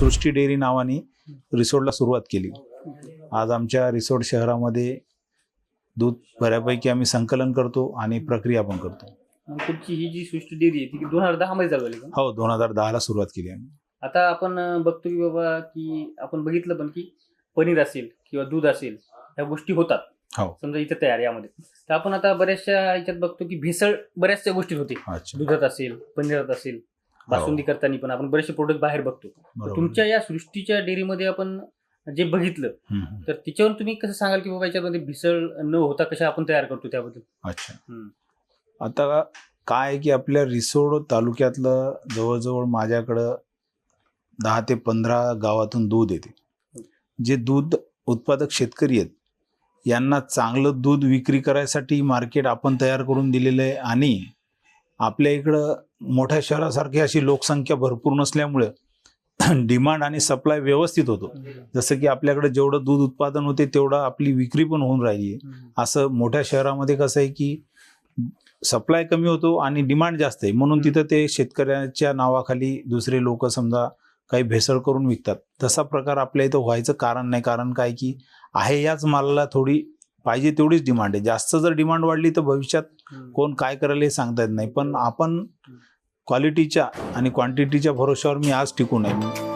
सृष्टी dairy नावाने रिसोडला सुरुवात केली. आज आमच्या रिसोड शहरामध्ये दूध बऱ्यापैकी आम्ही संकलन करतो आणि प्रक्रिया पण करतो. तुमची ही जी सृष्टी डेअरी आहे ती 2010 मध्ये चालू झाली का? हो, 2010 ला सुरुवात केली आम्ही. आता आपण बघतो की बाबा की आपण बघितलं पण की पनीर असेल किंवा दूध असेल ह्या गोष्टी होतात. हो. समजा इथे तयार यामध्ये तर आपण आता बऱ्याचशा ह्याच्यात बघतो की भेसळ बऱ्याचशा गोष्टीत होते. अच्छा. दुधात असेल, पनीरात असेल, बासुंदी करताना पण आपण बरेचसे प्रोडक्ट बाहेर बघतो. बरोबर. तुमच्या या सृष्टीच्या डेअरीमध्ये आपण जे बघितलं तर त्याच्यावर तुम्ही कसं सांगाल की बाबा याच्यामध्ये भेसळ न होता कशा आपण तयार करतो त्याबद्दल? अच्छा. आता काय आहे की आपल्या रिसोड तालुक्यातलं जवळजवळ माझ्याकडं 10 ते 15 गावातून दूध येते. जे दूध उत्पादक शेतकरी आहेत यांना चांगलं दूध विक्री करायसाठी मार्केट आपण तयार करून दिलेलं आहे. आणि आपल्या इकडं मोठ्या शहरासारखी अशी लोकसंख्या भरपूर नसल्यामुळे डिमांड आणि सप्लाय व्यवस्थित होतो. जसं की आपल्याकडे जेवढं दूध उत्पादन होते तेवढं आपली विक्री पण होऊन राहिली आहे. असं मोठ्या शहरामध्ये कसं आहे की सप्लाय कमी होतो आणि डिमांड जास्त आहे, म्हणून तिथं ते शेतकऱ्याच्या नावाखाली दुसरे लोक समजा काही भेसळ करून विकतात. तसा प्रकार आपल्या इथं व्हायचं कारण नाही. कारण काय की आहे याच मालाला थोडी पाहिजे तेवढीच डिमांड आहे. जास्त जर डिमांड वाढली तर भविष्यात कोण काय करेल हे सांगता येत नाही. पण आपण क्वालिटीच्या आणि क्वांटिटीच्या भरोश्यावर मी आज टिकून आहे.